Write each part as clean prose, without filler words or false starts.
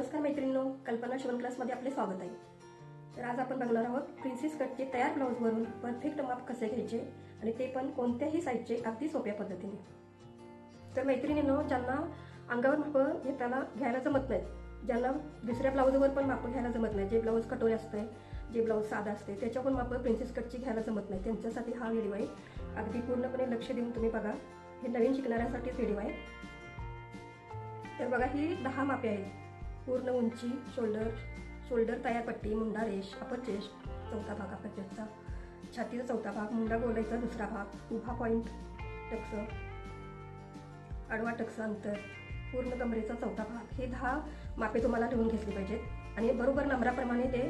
नमस्कार मैत्रिणींनो, कल्पना शिवण क्लासमध्ये आपले स्वागत आहे। तर आज आपण बघणार आहोत प्रिन्सेस कटचे तयार ब्लाऊजवरून परफेक्ट माप कसे घ्यायचे आणि ते पण कोणत्याही साईजचे अगदी सोप्या पद्धतीने। तर मैत्रिणींनो, ज्यांना अंगावर माप घेताना घ्यायला जमत नाही, ज्यांना दुसऱ्या ब्लाऊजवर पण माप घ्यायला जमत नाही, जे ब्लाऊज कटोरी असते, जे ब्लाऊज साधा असते त्याच्यावर माप प्रिन्सेस कटची घ्यायला जमत नाही, त्यांच्यासाठी हा व्हिडिओ आहे। अगदी पूर्णपणे लक्ष देऊन तुम्ही बघा, हे नवीन शिकणाऱ्यांसाठीच व्हिडिओ आहे। तर बघा, ही 10 मापे आहेत। पूर्ण उंची, शोल्डर तयार पट्टी, मुंडा रेश, अपर चेस्ट, चौथा भाग अपर चेस्टचा, छातीचा चौथा भाग, मुंडा गोलाईचा दुसरा भाग, उभा पॉइंट टक्स, आडवा टक्स अंतर, पूर्ण कमरेचा चौथा भाग, हे 10 मापे तुम्हाला लिहून घेतली पाहिजेत आणि बरोबर नंबराप्रमाणे ते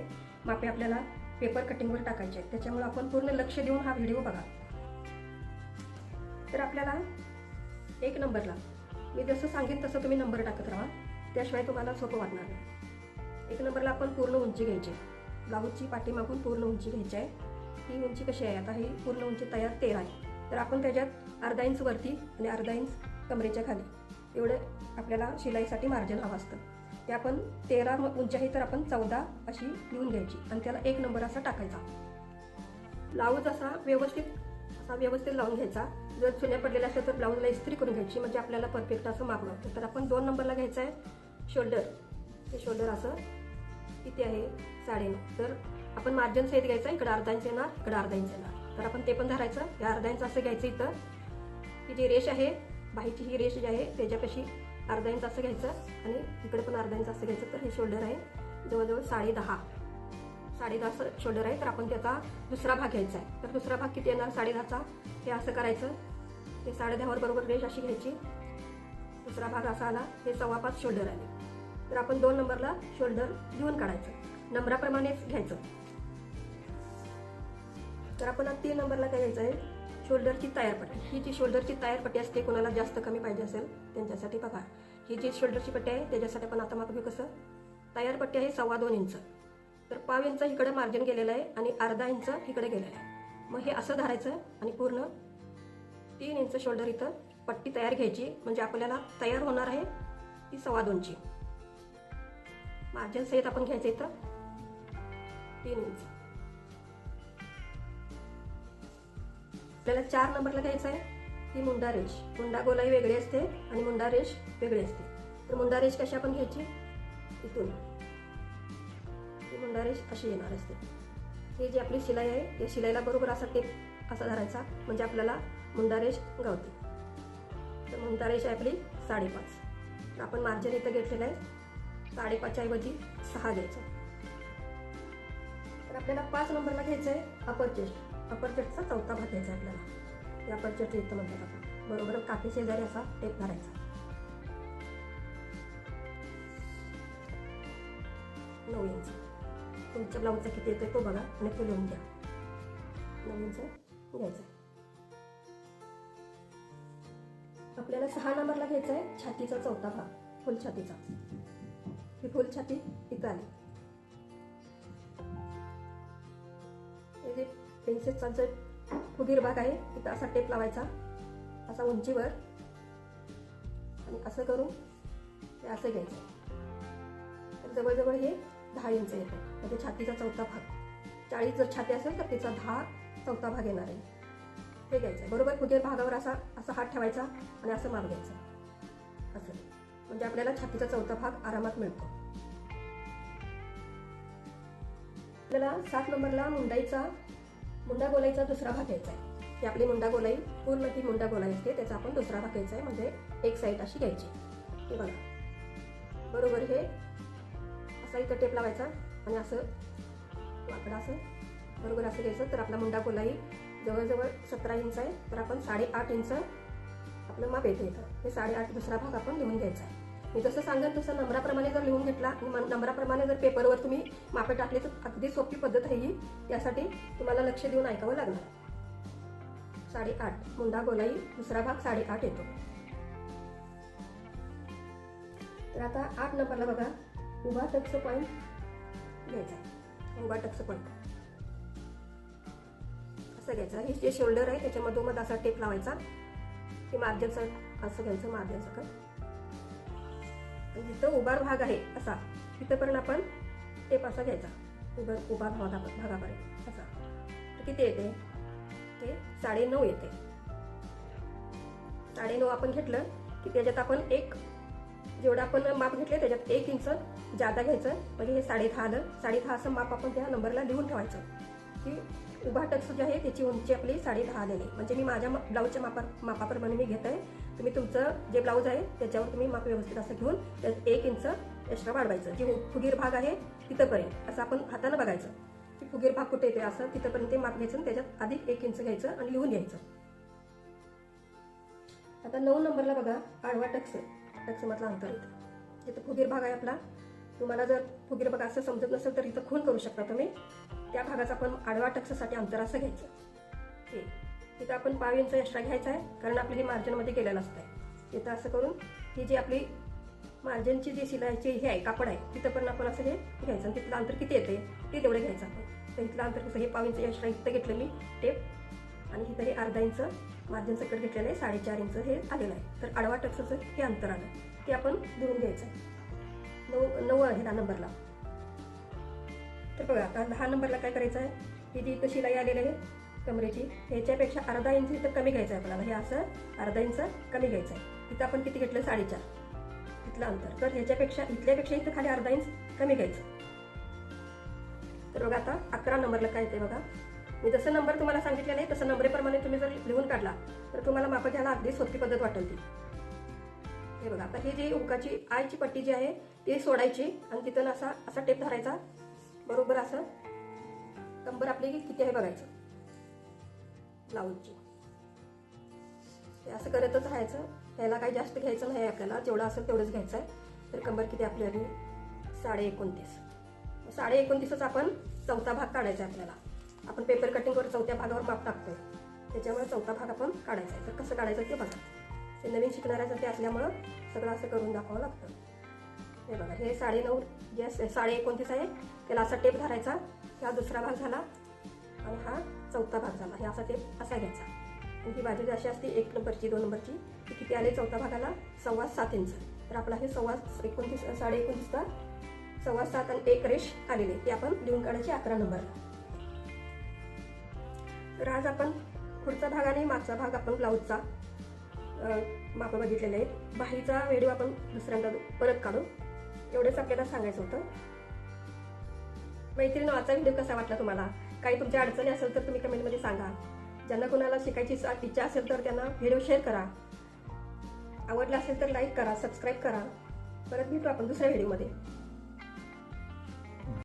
मापे आपल्याला पेपर कटिंगवर टाकायचे आहेत। त्याच्यामुळे आपण पूर्ण लक्ष देऊन हा व्हिडिओ बघा। तर आपल्याला 1 नंबरला मी जसं सांगेन तसं तुम्ही नंबर टाकत राहा, त्याशिवाय तुम्हाला सोपं वाटणार नाही। 1 नंबरला आपण पूर्ण उंची घ्यायची, ब्लाऊजची पाठीमागून पूर्ण उंची घ्यायची आहे। ही उंची कशी आहे, आता ही पूर्ण उंची तयार 13 आहे, तर आपण त्याच्यात अर्धा इंच वरती आणि अर्धा इंच कमरेच्या खाली एवढं आपल्याला शिलाईसाठी मार्जिन हवं असतं। ते आपण 13 उंची आहे तर आपण 14 अशी लिहून घ्यायची आणि त्याला 1 नंबर असा टाकायचा। ब्लाऊज असा व्यवस्थित लावून घ्यायचा। जर चुन्या पडलेल्या असल्या तर ब्लाऊजला इस्त्री करून घ्यायची, म्हणजे आपल्याला परफेक्ट असं माप मिळतं। तर आपण 2 नंबरला घ्यायचं आहे शोल्डर। हे शोल्डर असं किती आहे, 9.5। तर आपण मार्जिन सहित घ्यायचं, इकडे अर्धा इंच येणार, इकडे अर्धा इंच येणार, तर आपण ते पण धरायचं। या अर्धा इंच असं घ्यायचं, इथं ही जी रेष आहे बाहीची, ही रेष जी आहे त्याच्यापाशी अर्धा इंच असं घ्यायचं आणि इकडे पण अर्धा इंच असं घ्यायचं। तर हे शोल्डर आहे जवळजवळ 10.5 शोल्डर आहे, तर आपण त्याचा दुसरा भाग घ्यायचा आहे। तर दुसरा भाग किती येणार, 10.5चा। हे असं करायचं, हे 10.5 बरोबर रेष अशी घ्यायची, दुसरा भाग असा आला, हे 5.25 शोल्डर आले। तर आपण 2 नंबरला शोल्डर लिहून काढायचं, नंबराप्रमाणेच घ्यायचं। तर आपण 3 नंबरला काय घ्यायचं आहे, शोल्डरची तयार पट्टी। ही जी शोल्डरची तयार पट्टी असते, कोणाला जास्त कमी पाहिजे असेल त्यांच्यासाठी बघा, ही जी शोल्डरची पट्टी आहे त्याच्यासाठी आपण आता माप घेऊ कसं। तयार पट्टी आहे 2.25 इंच, तर 1/2 इंच इकडे मार्जिन गेलेलं आहे आणि अर्धा इंच इकडे गेलेलं आहे। मग हे असं धरायचं आणि पूर्ण 3 इंच शोल्डर इथं पट्टी तयार घ्यायची, म्हणजे आपल्याला तयार होणार आहे ती 2.25ची। मार्जिन सहित आपण घ्यायचं इथं 3 इंच। आपल्याला 4 नंबरला घ्यायचं आहे ही मुंडा रेष। मुंडा गोलाई वेगळी असते आणि मुंडा रेष वेगळी असते। तर मुंडा रेष कशी आपण घ्यायची, इथून ही मुंडा रेष अशी येणार असते। ही जी आपली शिलाई आहे या शिलाईला बरोबर असा टेप असा धरायचा, म्हणजे आपल्याला मुंडा रेष गावते। तर मुंडा रेष आहे आपली 5.5। आपण मार्जिन इथं घेतलेलं आहे 5.5च्या ऐवजी 6 घ्यायचं। तर आपल्याला 5 नंबरला घ्यायचं आहे अपर चेस्ट। अपर चेस्टचा चौथा भाग घ्यायचा आहे आपल्याला, या अपर चेस्ट इथं म्हणतात आपण, बरोबर काठी शेजारी असा टेप धरायचा। 9 इंच तुमच्या ब्लाऊजचा किती येतोय तो बघा आणि तो लिहून घ्या। 9 इंच घ्यायचं। आपल्याला 6 नंबरला घ्यायचा आहे छातीचा चौथा भाग, फुल छातीचा। ही फुल छाती इथं आली, हे जे प्रिन्सेसचा जो फुगीर भाग आहे तिथं असा टेप लावायचा, असा उंचीवर, आणि असं करून हे असं घ्यायचं। तर जवळजवळ हे 10 इंच येतं, म्हणजे छातीचा चौथा भाग। 40 जर छाती असेल तर तिचा 10 चौथा भाग येणार आहे, हे घ्यायचं। बरोबर फुगीर भागावर असा हात ठेवायचा आणि असं माप घ्यायचं, असं, म्हणजे आपल्याला छातीचा चौथा भाग आरामात मिळतो। आपल्याला 7 नंबरला मुंडा गोलाईचा दुसरा भाग घ्यायचा आहे। ही आपली मुंडा गोलाई, पूर्ण ती मुंडा गोलाई असते, त्याचा आपण दुसरा भाग घ्यायचा आहे, म्हणजे एक साईड अशी घ्यायची। हे बघा, बरोबर हे असा इथं टेप लावायचा आणि असं वाकडा असं बरोबर असं घ्यायचं। तर आपला मुंडा गोलाई जवळजवळ 17 इंच आहे, तर आपण 8.5 इंच आपलं माप येतं इथं। हे 8.5 दुसरा भाग आपण लिहून घ्यायचा आहे। मी जसं सांगेन तसं नंबराप्रमाणे जर लिहून घेतला आणि नंबराप्रमाणे जर पेपरवर तुम्ही मापे टाकली तर अगदी सोपी पद्धत आहे ही, त्यासाठी तुम्हाला लक्ष देऊन ऐकावं लागणार। 8.5 मुंडा गोलाई दुसरा भाग 8.5 येतो। तर आता 8 नंबरला बघा, उभा टक्स पॉइंट घ्यायचा। उभा टक्स पॉइंट असं घ्यायचं, हे जे शोल्डर आहे त्याच्या मधोमध असा टेप लावायचा, हे मार्जिन असं घ्यायचं, मार्जिन सकट। आणि जिथं उभार भाग आहे असा तिथंपर्यंत आपण टेप असा घ्यायचा, उभा भागापर्यंत असा. तर किती येते ते 9.5 येते. 9.5 आपण घेतलं की त्याच्यात आपण जेवढं आपण माप घेतले त्याच्यात 1 इंच जादा घ्यायचं, म्हणजे हे 10.5 आलं. 10.5 असं माप आपण त्या नंबरला लिहून ठेवायचं की उभा टक्स जे आहे त्याची उंची आपली 10.5 आलेली. म्हणजे मी माझ्या ब्लाऊजच्या मापाप्रमाणे मी घेत आहे. तुम्ही तुमचं जे ब्लाऊज आहे त्याच्यावर तुम्ही माप व्यवस्थित असं घेऊन त्यात 1 इंच एक्स्ट्रा वाढवायचं. जी फुगीर भाग आहे तिथंपर्यंत असं आपण हातानं बघायचं की फुगीर भाग कुठे येते, असं तिथंपर्यंत ते माप घ्यायचं आणि त्याच्यात अधिक 1 इंच घ्यायचं आणि लिहून घ्यायचं. आता 9 नंबरला बघा, आडवा टक्स मधला अंतर येतं. इथं फुगीर भाग आहे आपला. तुम्हाला जर फुगीर भाग असं समजत नसेल तर इथं खून करू शकता तुम्ही. त्या भागाचं आपण आडवा टक्ससाठी अंतर असं घ्यायचं. तिथं आपण 5 इंच एक्स्ट्रा घ्यायचं आहे, कारण आपली ही मार्जिनमध्ये केलेलं असतं. तिथं असं करून ही जी आपली मार्जिनची जी शिलाईची हे आहे, कापड आहे, तिथं पण आपण असं हे घ्यायचं. आणि तिथलं अंतर किती येते ते तेवढं घ्यायचं आपण. तर इथलं अंतर कसं, हे 5 इंच एक्स्ट्रा इथं घेतलं मी टेप, आणि इथं हे अर्धा इंच मार्जिन सकट घेतलेलं आहे, 4.5 इंच हे आलेलं आहे. तर आडवा टक्सचं हे अंतर आलं ते आपण लिहून घ्यायचं आहे 9 आहे ह्या नंबरला. तर बघा आता 10 नंबरला काय करायचं आहे, ही जी इथं शिलाई आलेली आहे कमरेची, ह्याच्यापेक्षा अर्धा इंच इथं कमी घ्यायचं आहे आपल्याला. हे असं अर्धा इंच कमी घ्यायचं आहे. इथं आपण किती घेतलं, 4.5 इथलं अंतर. तर इथल्यापेक्षा इथं खाली अर्धा इंच कमी घ्यायचं. तर बघा आता 11 नंबरला काय येते बघा. मी जसं नंबर तुम्हाला सांगितलेलं आहे तसं नंबरेप्रमाणे तुम्ही जर लिहून काढला तर तुम्हाला माप घ्यायला अगदी सोपी पद्धत वाटेल ती. हे बघा, आता ही जी उंकाची आयची पट्टी जी आहे ती सोडायची आणि तिथं असा टेप धरायचा. बरोबर असं कंबर आपली किती आहे बघायचं ब्लाऊजची. हे असं करतच राहायचं. ह्याला काही जास्त घ्यायचं नाही आपल्याला, जेवढं असेल तेवढंच घ्यायचं आहे. तर कंबर किती आपली आली, 29.5. 29.5च आपण चौथा भाग काढायचा आहे आपल्याला. आपण पेपर कटिंगवर चौथ्या भागावर माप टाकतोय, त्याच्यामुळे चौथा भाग आपण काढायचा आहे. तर कसं काढायचं ते बघा. ते नवीन शिकणाऱ्यासाठी असल्यामुळं सगळं असं करून दाखवावं लागतं. हे बघा, हे 9.5 जे 29.5 आहे त्याला असा टेप धरायचा. हा दुसरा भाग झाला आणि हा चौथा भाग झाला. हे असा टेप असा घ्यायचा. आणि ही बाजू अशी असते 1 नंबरची 2 नंबरची, ती किती आले चौथा भागाला 7.25 इंच. तर आपला हे 29.5 चा 7.25 आणि 1 रेष आलेली ते आपण लिहून काढायची 11 नंबरला. तर आज आपण पुढचा भाग आणि मागचा भाग आपण ब्लाऊजचा माप बघितलेले आहेत. बाहीचा व्हिडिओ आपण दुसऱ्यांदा परत काढू, एवढंच आपल्याला सांगायचं होतं. मैत्रिणी, आजचा व्हिडिओ कसा वाटला तुम्हाला? काही तुमच्या अडचणी असेल तर तुम्ही कमेंटमध्ये सांगा. ज्यांना कोणाला शिकायची इच्छा असेल तर त्यांना व्हिडिओ शेअर करा. आवडला असेल तर लाईक करा, सबस्क्राईब करा. परत भेटू आपण दुसऱ्या व्हिडिओमध्ये.